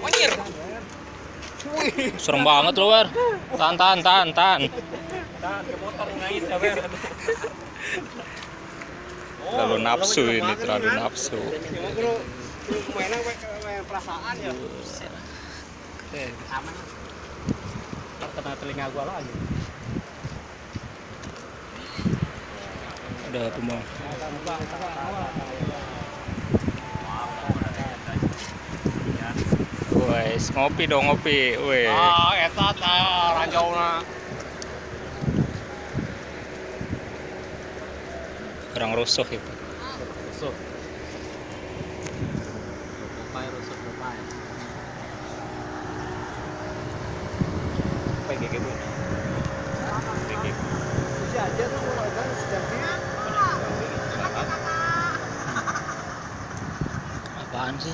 Anjir. Serem banget loh, Wer. Tahan. Tahan ke motor ngait ya, Wer. Terlalu nafsu ini, terlalu nafsu. Mainan perasaan ya. Aman. Kena telinga gua lagi. Ada apa mau? Wes, ngopi dong, ngopi. Weh. Eta ranjauna. Orang rusuh itu. Rusuh. Rusuh. PGG Bu. PGG. Bisa aja tuh kan sudah Apaan sih?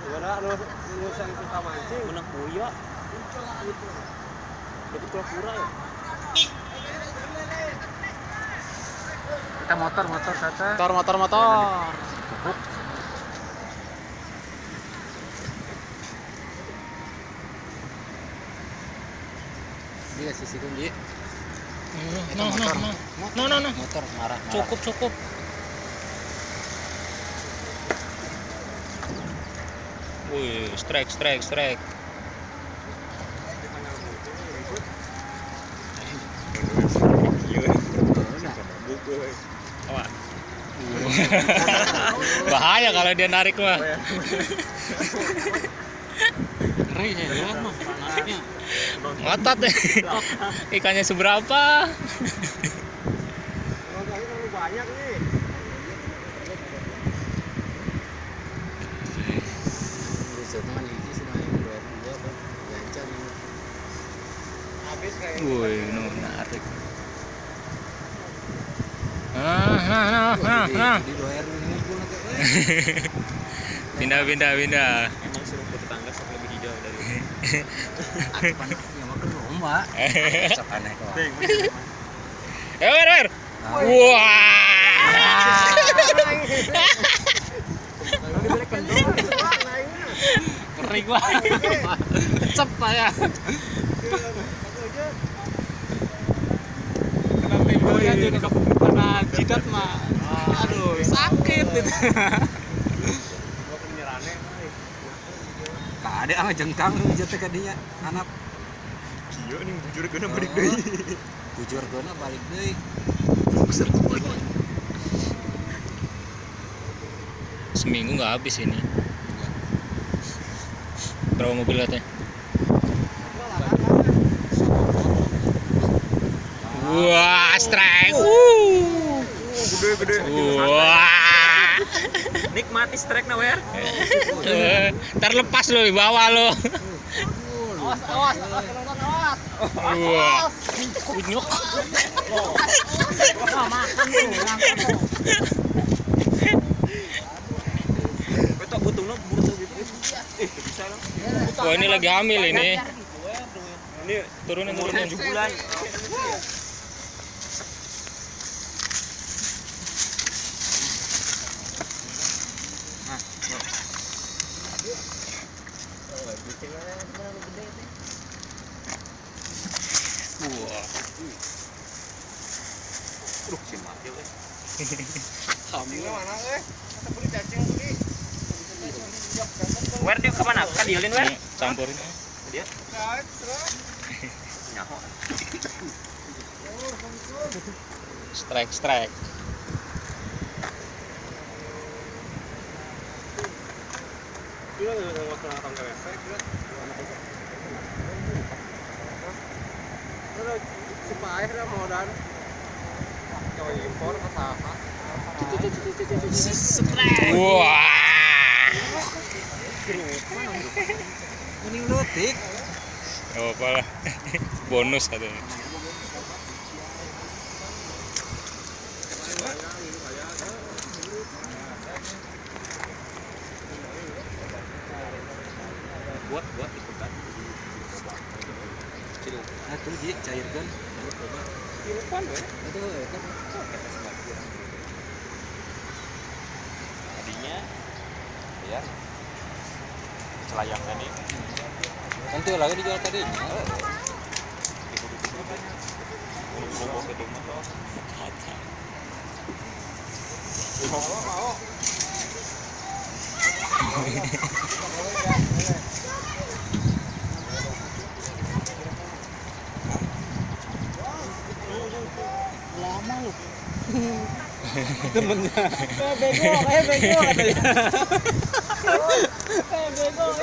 Gimana nu sang kita mancing? Benak buaya. Itu pura-pura ya. Kita motor saja. Motor. Dia sisi kunci. No. Motor marah. Cukup. Wih, strike. Bahaya kalau dia narik mah. Ngeri ya, jalan mah nariknya. Ngotot deh. Ikannya seberapa? Banyak nih. Teman ini sudah yang dua gancang. Habis kayak. Woi, narik. Nah. Di doer ini pun Pindah. Emang suruh ke tetangga sok lebih hijau dari ini. aku panasnya makan lomba. Sok aneh kok. Wer. Wah. Ngeri gua. Cep ya. Kena timbulnya juga kena jidat mah. Aduh, sakit itu. Gua penyerane. Kade ama jengkang lu jatuh kadinya anak. Iya nih bujur geuna balik deui. Bujur geuna balik deui. Seminggu nggak habis ini. Berapa mobil katanya? Wah, strike. Gede. Wah. Nikmati strike-na, Wer. Terlepas lo di bawah lo. Awas. Wah. Kunyuk. Makan tuh. Betok butungna butuh gitu. Bisa lah. Wah, ini lagi hamil ini. Ini Turunin. 7 bulan. Wah. Si mati we. Hamil. Mana we? Kita beli cacing beli. Wer dia ke mana? Kan diulin Wer. Campurin. Dia. Nyaho. Strike. Dia enggak waktu nonton KWP dia. Terus supaya dia modal coba impor ke saha. Wah. Ini letik. Gak apa-apa lah. Bonus katanya. Buat itu kan. Atuh ji cairkan. Ini kan we. Atuh kan. bayar. Celayang tadi. Nanti lagi dijual tadi. Ngomong ke rumah tuh. Lama lu. Temennya. Bego katanya. Bego.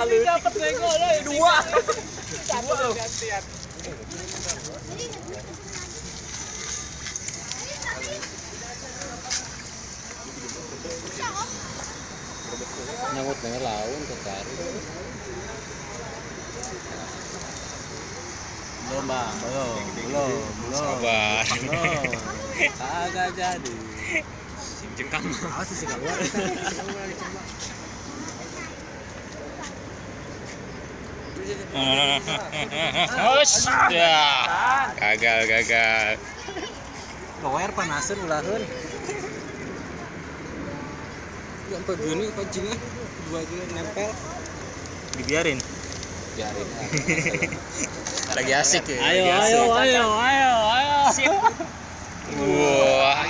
Ini dapat bego loh. Dua gantian. Nyangkut dengan laun ke kari. Belum bang, belum. Sabar. Agak jadi. Jengkang. Awas sih keluar. Ya. Gagal. Lower panasan ulahan. Sampai gini pancingnya dua kilo nempel. Dibiarin. Biarin. Lagi asik ya. Ayo. Sip. Wah.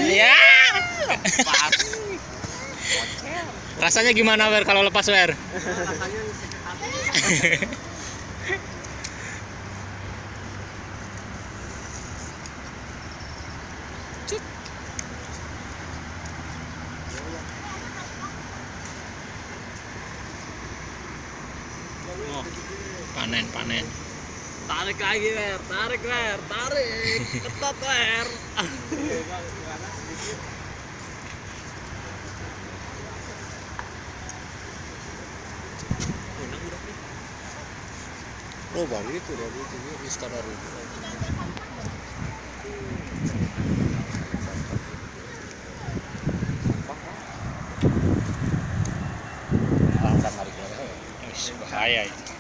Ya. Pas. Rasanya gimana Wer kalau lepas Wer? Oh, panen. Tarik lagi Wer, tarik. Ketat Wer. Oh bang itu dari itu Iskandar itu. Angkat narik lagi. Bahaya ini.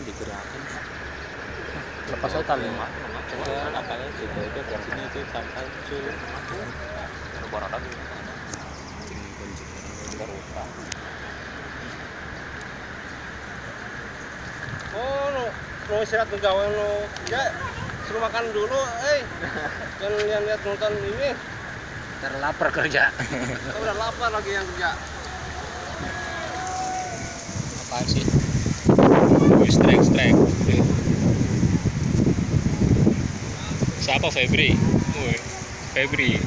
Digerakin Lepas aja tali. Katanya gitu itu dari sini itu sampai itu. Baru lagi. Berupa. Oh, lo istirahat pegawai lo. Ya, suruh makan dulu, Jangan lihat nonton ini. terlapar kerja. Udah lapar lagi yang kerja. Apaan sih? Strike. Siapa Febri? Febri.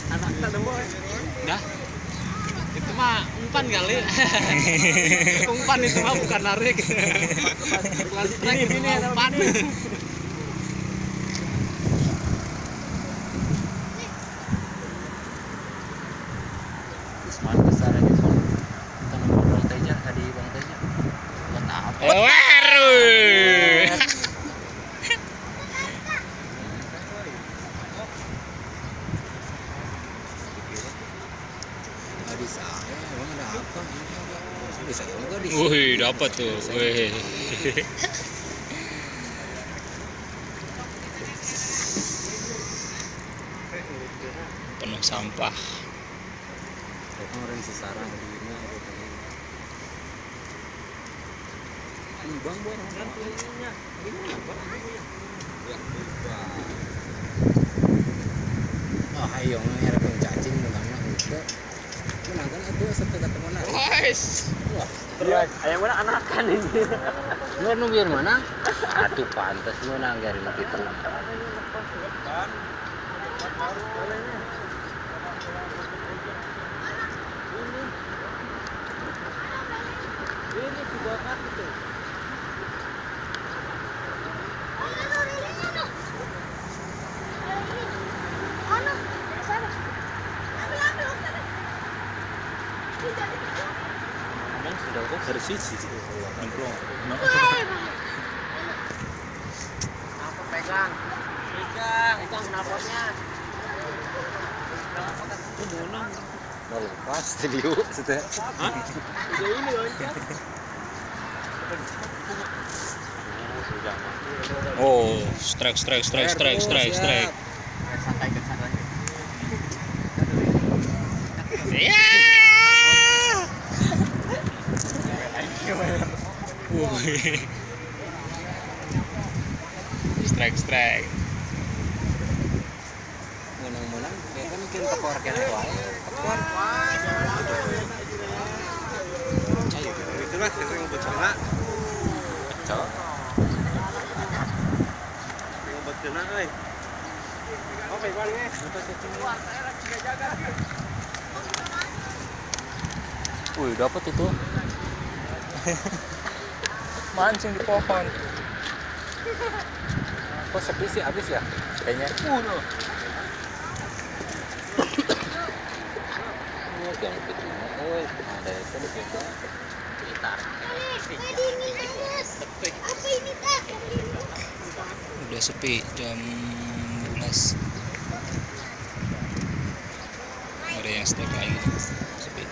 Anak dah. Itu mah umpan kali. Umpan itu mah bukan narik. Bukan strike, itu mah umpan. Semangat besar aja soal tanam modal teja tadi bang teja. Buat apa? Waduh. Di saya emang ada apa? Bisa juga di. Wih, dapat tuh. Wih. Penuh sampah. Orang sesarang di ini ada tadi. Bang buat ini. Oh, ayo ngira pun cacing menangnya itu. Menangkan itu setelah teman. Guys. Terus, ayam mana anakan ini? Lu biar mana? Aduh pantas menang dari kita. Ini banget gitu. Ngomong sudah kok bersih sih. Nemplung. Apa pegang? Pegang knalpotnya. Mau lepas video sudah. Hah? Udah ini loncat. Oh, strike. Santai. Ya. Wih. Strike. Menang-menang ya kan mungkin tekor kene wae. Tekor. Itulah yang buat kena. Pecel. Yang buat kena euy. Oke, balingnya. Wih, dapat itu. Mancing di pohon. Kok sepi sih habis ya? Kayaknya. Yang kecil. Oh, ada itu di situ. Gitar. Apa ini Kak? Udah sepi jam 12. Ada yang strike lagi. Sepi.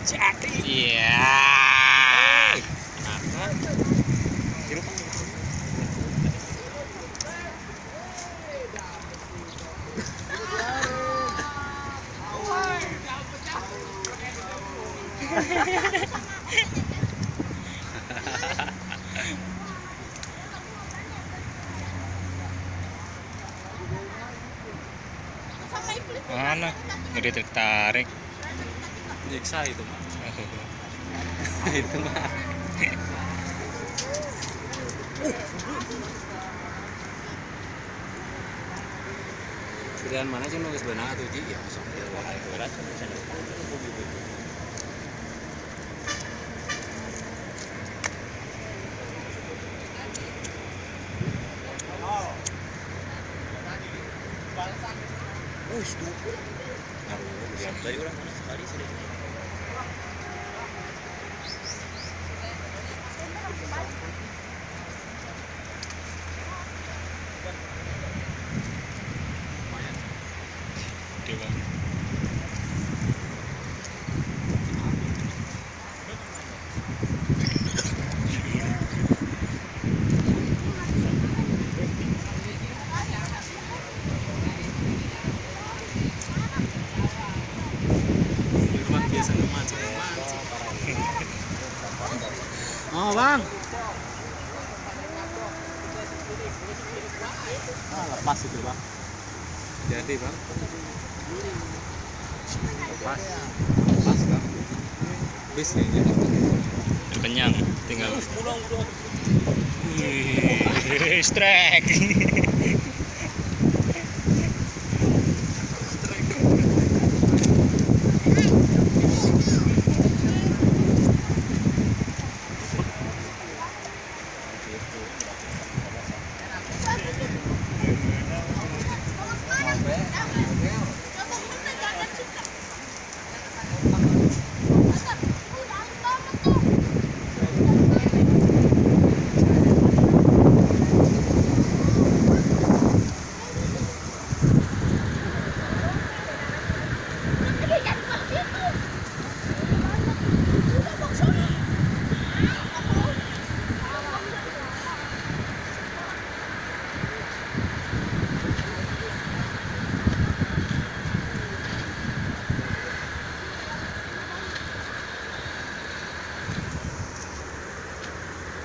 Jadi. Iya. Mana? Ngeri tertarik. Nyiksa itu mah. Itu mah. Pilihan mana sih nulis benar tuh Ji? Ya, berat. Itu. Lihat dari orang mana sekali sih. Dewa. Oh, Bang. Lepas itu, Bang. Jadi, Bang. Lepas, Bang. Bis kayaknya. Kenyang, tinggal. Wih, strike.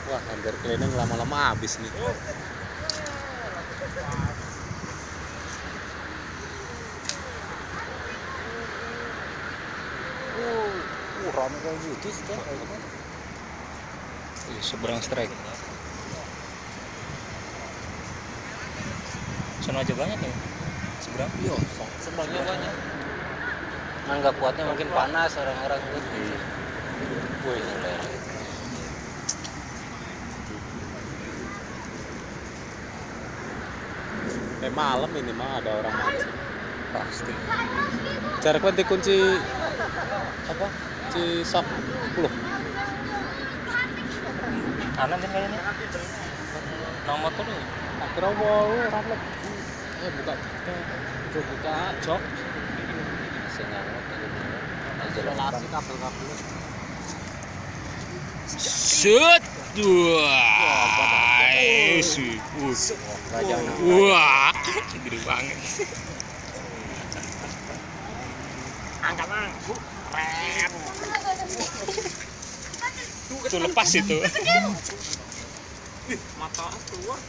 Wah, hampir keliling lama-lama habis nih. rame kayak gitu sih kan. Seberang strike. Sono aja banyak ya. Seberang? Iya, sebenarnya banyak. Nah, nggak kuatnya mungkin panas orang-orang gitu. Wih, selera. Malam ini mah ada orang mancing. Pasti. Cara kunci kunci apa? Kunci sak 10. Anan kan kayaknya. Nomor tuh. Akhirnya mau ramlet. Buka. Buka jok. Masih ngangut tadi. Isolasi kabel-kabel. Shoot. Wah. Wah. Gede banget. Angkat mang. Tuh lepas itu. Mata keluar.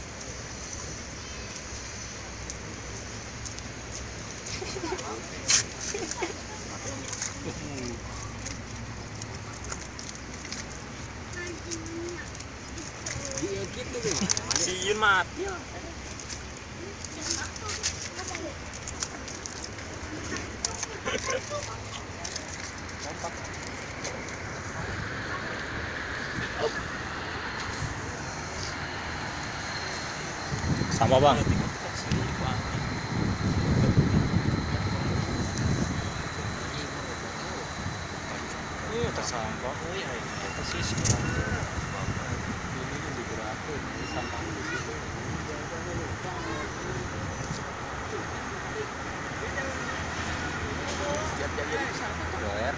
Dia gitu tuh. Si Yun mati. Sama bang. Iya tersangka. Iya itu sih. Ini digerakin, sampah di situ. Doer.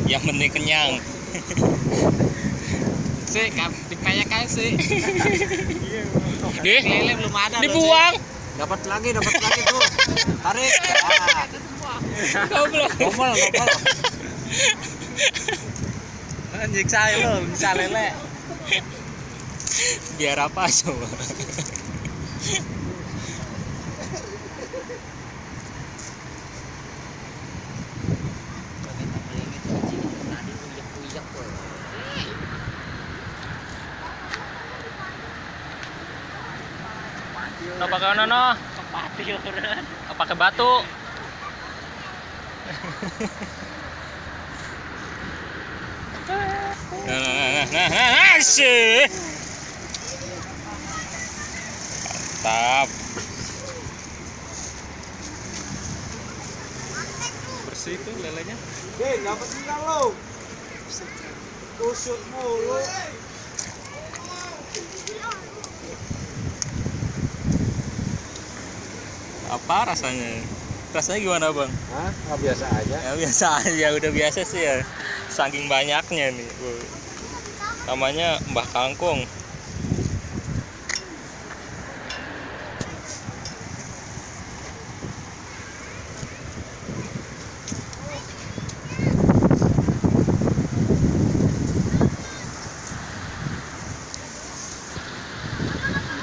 Yang penting kenyang. Sih, kayak sih. Deh, Lele belum ada. dibuang. Dapat lagi tuh. Tarik. Goblok. Ngomel. Anjing saya lo bisa lele. Biar apa coba? Pakai mana? Pakai batu. Asik. Mantap. Bersih tuh lelenya. Enggak tinggal lo. Kusut mulu. Apa rasanya? Rasanya gimana bang? Hah? Nggak biasa aja. Ya biasa aja, udah biasa sih ya. Saking banyaknya nih. Namanya Mbah Kangkung.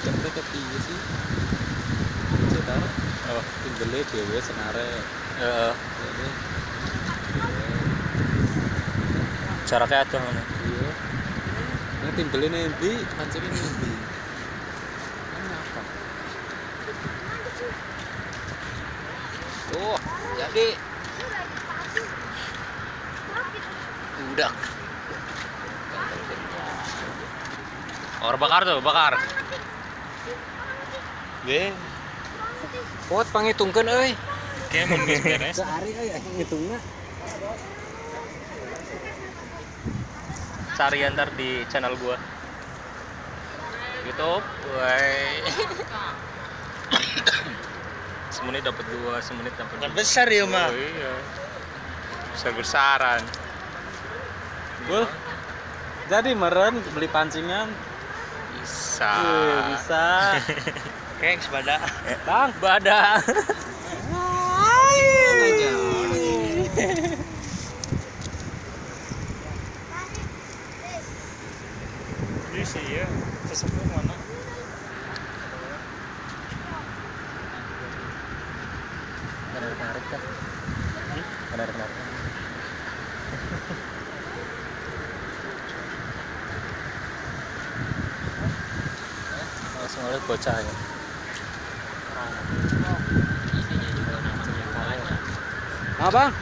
Cepet tapi sih. Cetar. Oh, Tinggele dhewe senare. heeh. Ini. Cara kayak tuh. Iya. Yang timbelin endi, pancingin endi. Kenapa? Tuh, jadi udah. Orang bakar tuh, bakar. Deh, Pot pangitungkeun euy. kayak mun geus beres. Sehari euy ngitungna. Cari ntar di channel gua YouTube. Woi. Semenit dapat 2, semenit dapat. Bukan besar ya, Oh, iya. Besar-besaran. Bul. Jadi meren beli pancingan. Bisa. Bisa. Kayak sepada. Bang, Badak. sih ya. Tersebut mana? Menarik kan? Menarik. Langsung oleh bocah ya. Nah, Bang.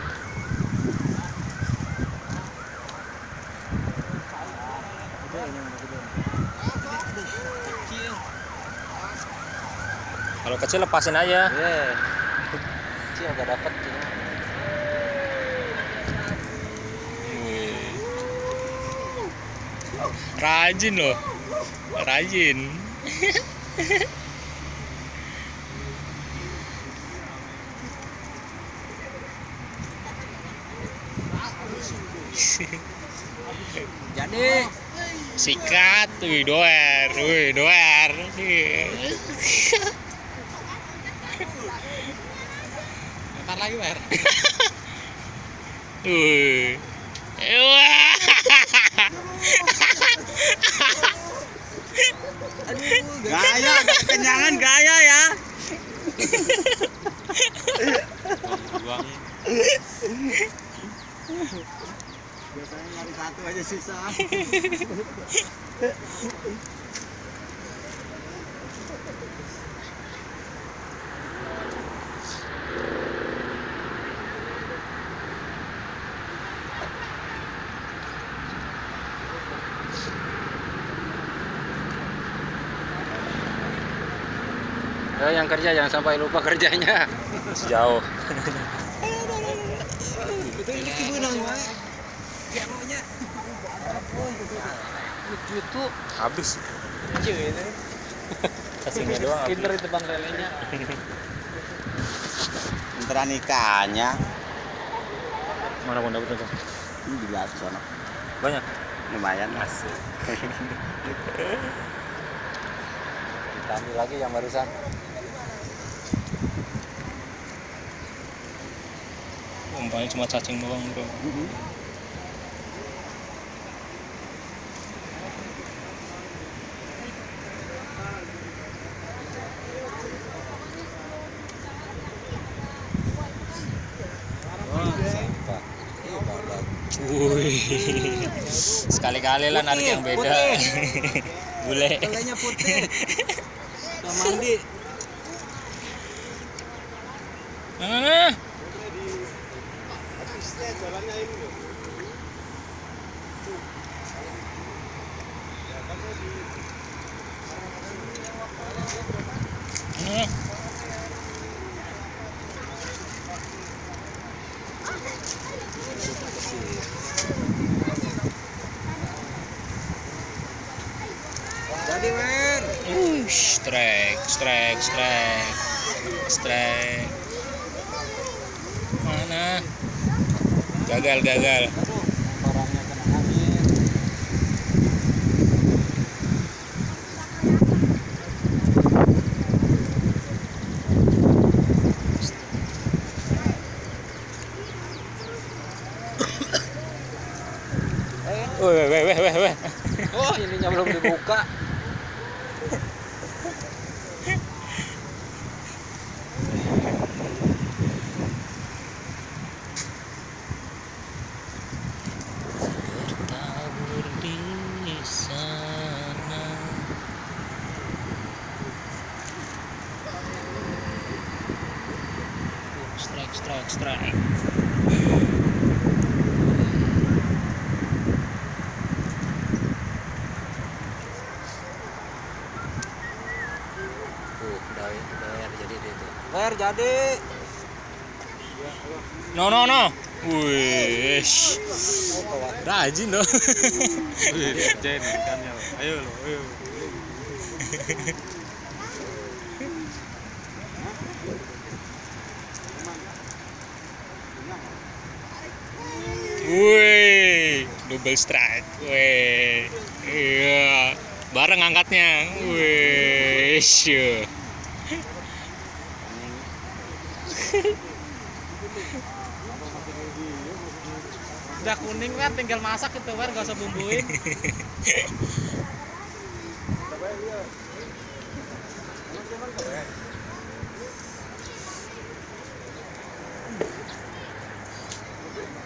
Kalau kecil lepasin aja. Iya. Kecil nggak dapat. Wih. Rajin loh. Rajin. Jadi Sikat, wih doer. ntar lagi, Wer. Wih. Wah. Gaya, kenyangan gaya ya. Buang. Biasanya nyari satu aja susah. Yang kerja jangan sampai lupa kerjanya. Sejauh. Betul ini kebenang, Pak. Ya maunya. Itu Habis. Kecil ini. Kasihnya doang habis. Pinter itu Bang relenya. Pinteran ikannya Mana pun dapat tuh. ini di belakang sana Banyak. lumayan Asik. kita ambil lagi yang barusan. Umpannya cuma cacing doang, bro. Wih. Sekali-kali lah narik yang beda. Bule. Telenya putih. Udah mandi. Mana? Jadi, Wer. Strike. Mana? Gagal. Orangnya kena angin. Weh. Oh, ininya belum dibuka. Bertabur di sana. Strike. Tuh, udah jadi itu. Wer jadi. No. Wih. Rajin dong. Jen ikannya. Ayo. Wih, double strike. Wih. Iya. Bareng angkatnya. Wih. Syuh. Udah kuning, Wer, tinggal masak itu, Wer, gak usah bumbuin.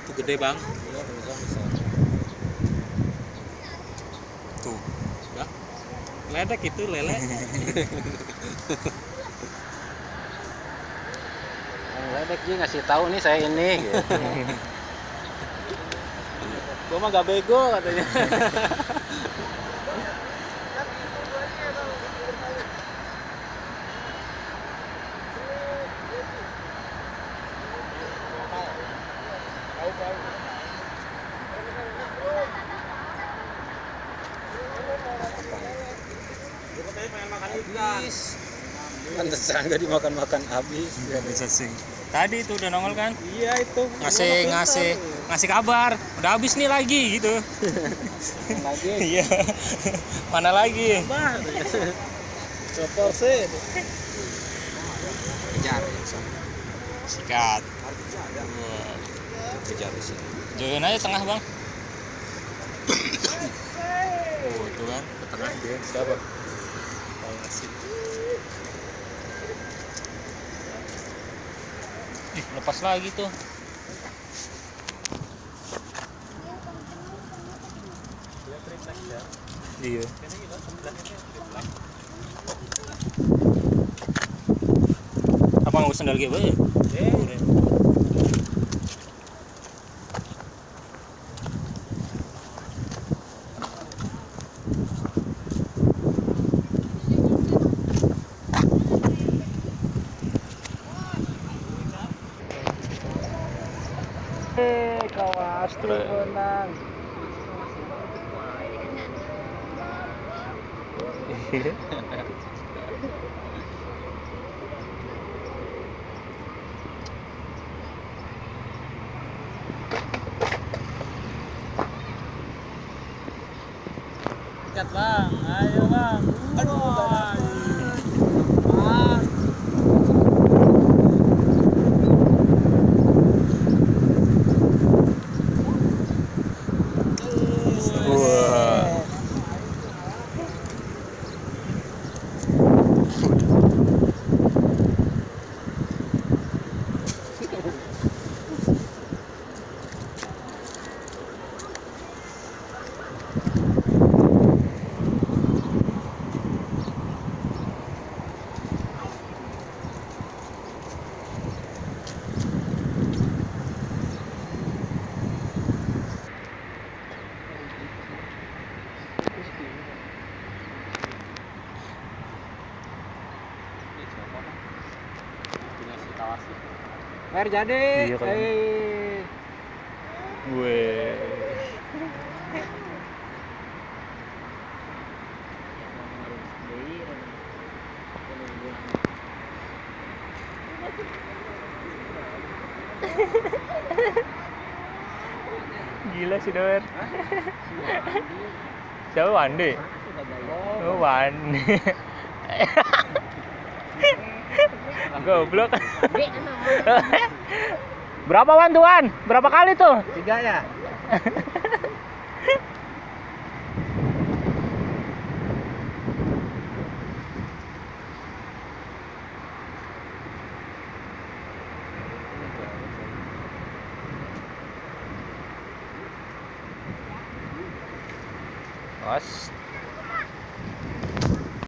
Itu gede bang. Tuh. Ya. Ledek itu lele. Ledek dia ngasih tahu nih saya ini. Gitu. Gua mah gak bego katanya. Pantesan gak dimakan-makan habis. Bisa sing. Tadi itu udah nongol kan? Iya itu. Ngasih kabar. Udah habis nih lagi gitu. Lagi. Iya. Mana lagi? Bah. Seporsi. Kejar. Sikat. Kejar di sini. Join aja tengah, Bang. Oh, tuh kan, ke tengah dia. Siapa? Mau ngasih. Ih, lepas lagi tuh. Iya. Apa nggak sandal gitu ya? Kawas menang. Dekat bang, ayo bang. Aduh, Wah. air jadi. Iya, kan. Gue. Gila sih Doer. Siapa Wandi? Oh Wandi. Goblok. Berapa Wan tuan? Berapa kali tuh? 3 ya. Os.